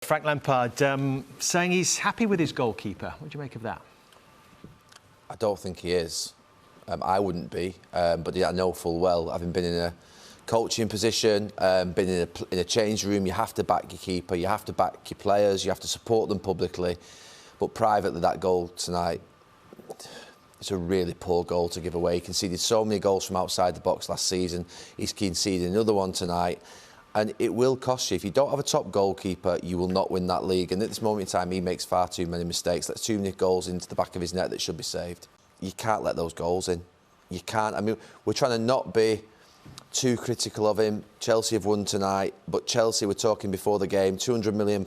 Frank Lampard saying he's happy with his goalkeeper. What do you make of that? I don't think he is. I wouldn't be, but yeah, I know full well, having been in a coaching position, been in a change room, you have to back your keeper, you have to back your players, you have to support them publicly. But privately, that goal tonight, it's a really poor goal to give away. He conceded so many goals from outside the box last season. He's conceded another one tonight. And it will cost you. If you don't have a top goalkeeper, you will not win that league. And at this moment in time, he makes far too many mistakes. Lets too many goals into the back of his net that should be saved. You can't let those goals in. You can't. I mean, we're trying to not be too critical of him. Chelsea have won tonight, but Chelsea were talking before the game, £200 million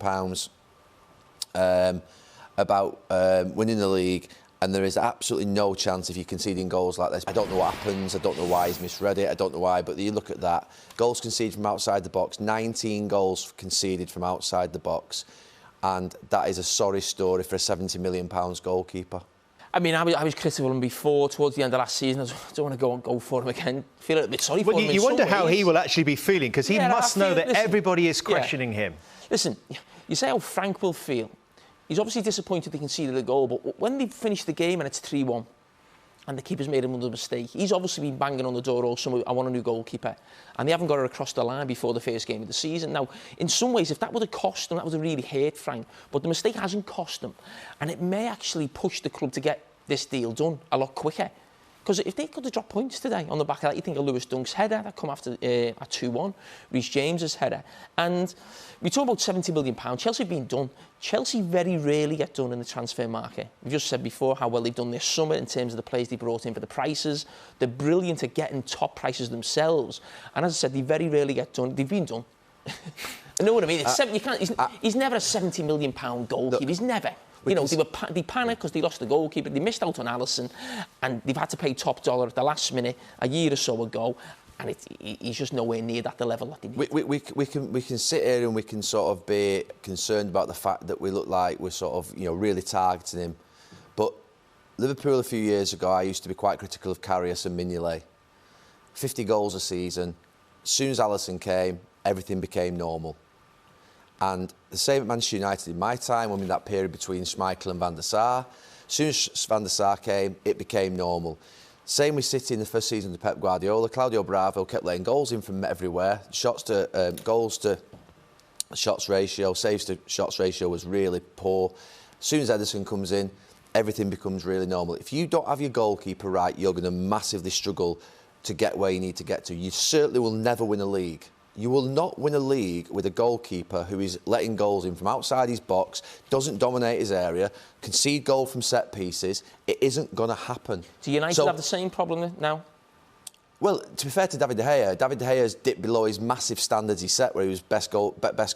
about winning the league. And there is absolutely no chance if you're conceding goals like this. I don't know what happens. I don't know why he's misread it. I don't know why. But you look at that. Goals conceded from outside the box. 19 goals conceded from outside the box. And that is a sorry story for a £70 million goalkeeper. I mean, I was critical of him before, towards the end of last season. I don't want to go for him again. I feel a bit sorry for him. You wonder how he will actually be feeling, because he must know that everybody is questioning him. Listen, you say how Frank will feel. He's obviously disappointed they conceded a goal, but when they finish the game and it's 3-1 and the keeper's made another mistake, he's obviously been banging on the door all summer, I want a new goalkeeper. And they haven't got her across the line before the first game of the season. Now, in some ways, if that would have cost them, that would have really hurt Frank. But the mistake hasn't cost them. And it may actually push the club to get this deal done a lot quicker. Because if they could have dropped points today on the back of that, you think of Lewis Dunk's header that come after at 2-1, Reece James's header. And we talk about £70 million. Chelsea have been done. Chelsea very rarely get done in the transfer market. We've just said before how well they've done this summer in terms of the players they brought in for the prices. They're brilliant at getting top prices themselves. And as I said, they very rarely get done. They've been done. You know what I mean? He's never a £70 million goalkeeper. He's never. You know, they panicked because they lost the goalkeeper. They missed out on Alisson, and they've had to pay top dollar at the last minute a year or so ago. And he's just nowhere near the level that they need. We can sit here and we can sort of be concerned about the fact that we look like we're sort of really targeting him. But Liverpool a few years ago, I used to be quite critical of Karius and Mignolet. 50 goals a season. As soon as Alisson came, everything became normal. And the same at Manchester United in my time, when in that period between Schmeichel and Van der Sar. As soon as Van der Sar came, it became normal. Same with City in the first season of Pep Guardiola. Claudio Bravo kept letting goals in from everywhere. Goals to shots ratio, saves to shots ratio was really poor. As soon as Ederson comes in, everything becomes really normal. If you don't have your goalkeeper right, you're going to massively struggle to get where you need to get to. You certainly will never win a league. You will not win a league with a goalkeeper who is letting goals in from outside his box, doesn't dominate his area, concede goal from set pieces. It isn't going to happen. Do United have the same problem now? Well, to be fair to David De Gea's dipped below his massive standards he set, where he was best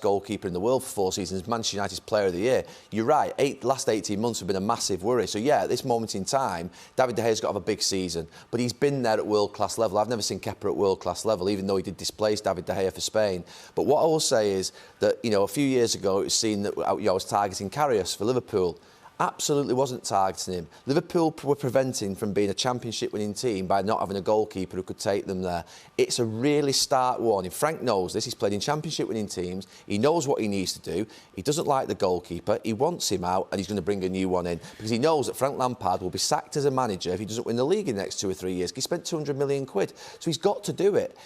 goalkeeper in the world for 4 seasons, Manchester United's player of the year. You're right, last 18 months have been a massive worry. So, yeah, at this moment in time, David De Gea's got to have a big season. But he's been there at world-class level. I've never seen Kepa at world-class level, even though he did displace David De Gea for Spain. But what I will say is that, a few years ago, it was seen that I was targeting Karius for Liverpool. Absolutely wasn't targeting him. Liverpool were preventing from being a championship winning team by not having a goalkeeper who could take them there. It's a really stark warning. Frank knows this. He's played in championship winning teams. He knows what he needs to do. He doesn't like the goalkeeper. He wants him out, and he's going to bring a new one in because he knows that Frank Lampard will be sacked as a manager if he doesn't win the league in the next 2 or 3 years. He spent £200 million. So he's got to do it.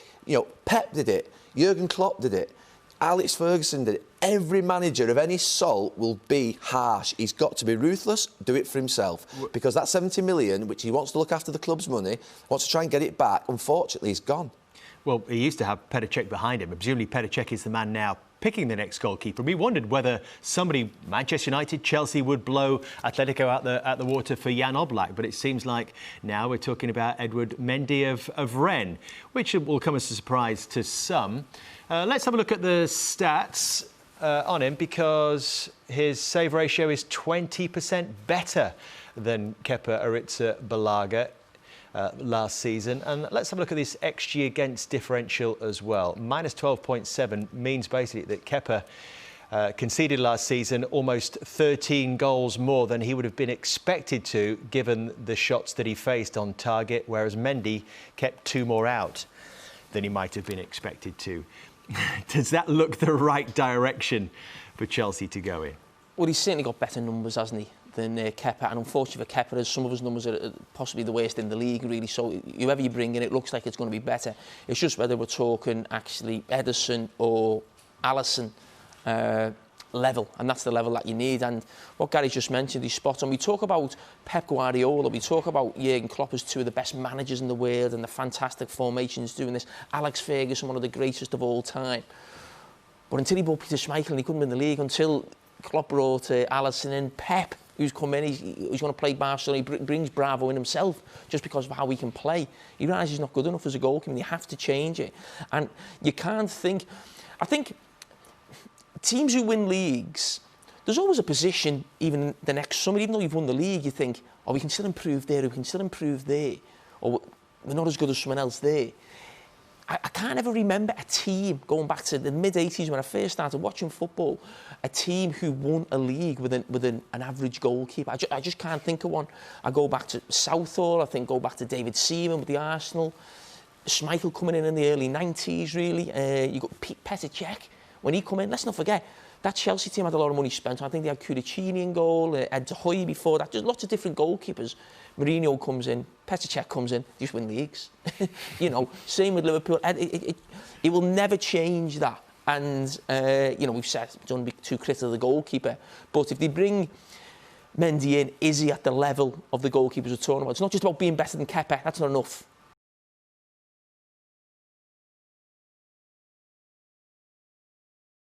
Pep did it. Jurgen Klopp did it. Alex Ferguson did it. Every manager of any salt will be harsh. He's got to be ruthless, do it for himself. Because that 70 million, which he wants to look after the club's money, wants to try and get it back, unfortunately, he's gone. Well, he used to have Petr Cech behind him. Presumably Petr Cech is the man now picking the next goalkeeper. We wondered whether somebody, Manchester United, Chelsea, would blow Atletico out the water for Jan Oblak. But it seems like now we're talking about Edouard Mendy of Rennes, which will come as a surprise to some. Let's have a look at the stats on him, because his save ratio is 20% better than Kepa Arrizabalaga last season. And let's have a look at this XG against differential as well. Minus 12.7 means basically that Kepa conceded last season almost 13 goals more than he would have been expected to, given the shots that he faced on target, whereas Mendy kept 2 more out than he might have been expected to. Does that look the right direction for Chelsea to go in? Well, he's certainly got better numbers, hasn't he, than Kepa. And unfortunately for Kepa, some of his numbers are possibly the worst in the league, really. So whoever you bring in, it looks like it's going to be better. It's just whether we're talking actually Ederson or Alisson level, and that's the level that you need. And what Gary's just mentioned, he's spot on. We talk about Pep Guardiola, we talk about Jurgen Klopp as two of the best managers in the world and the fantastic formations doing this. Alex Ferguson, one of the greatest of all time. But until he brought Peter Schmeichel and he couldn't win the league, until Klopp brought Alisson in, Pep, who's come in, he's going to play Barcelona, he brings Bravo in himself just because of how he can play. He realises he's not good enough as a goalkeeper and you have to change it. And you can't think... I think teams who win leagues, there's always a position, even the next summer, even though you've won the league, you think, oh, we can still improve there, we can still improve there, or we're not as good as someone else there. I can't ever remember a team, going back to the mid-80s when I first started watching football, a team who won a league with an average goalkeeper. I just can't think of one. I go back to Southall, go back to David Seaman with the Arsenal, Schmeichel coming in the early 90s, really. You got Petr Cech. When he come in, let's not forget, that Chelsea team had a lot of money spent. I think they had Curicini in goal, Ed Hoy before that. Just lots of different goalkeepers. Mourinho comes in, Petr Cech comes in, they just win leagues. You know, same with Liverpool. It will never change that. And, you know, we've said, don't be too critical of the goalkeeper. But if they bring Mendy in, is he at the level of the goalkeepers we're talking about? It's not just about being better than Kepa. That's not enough.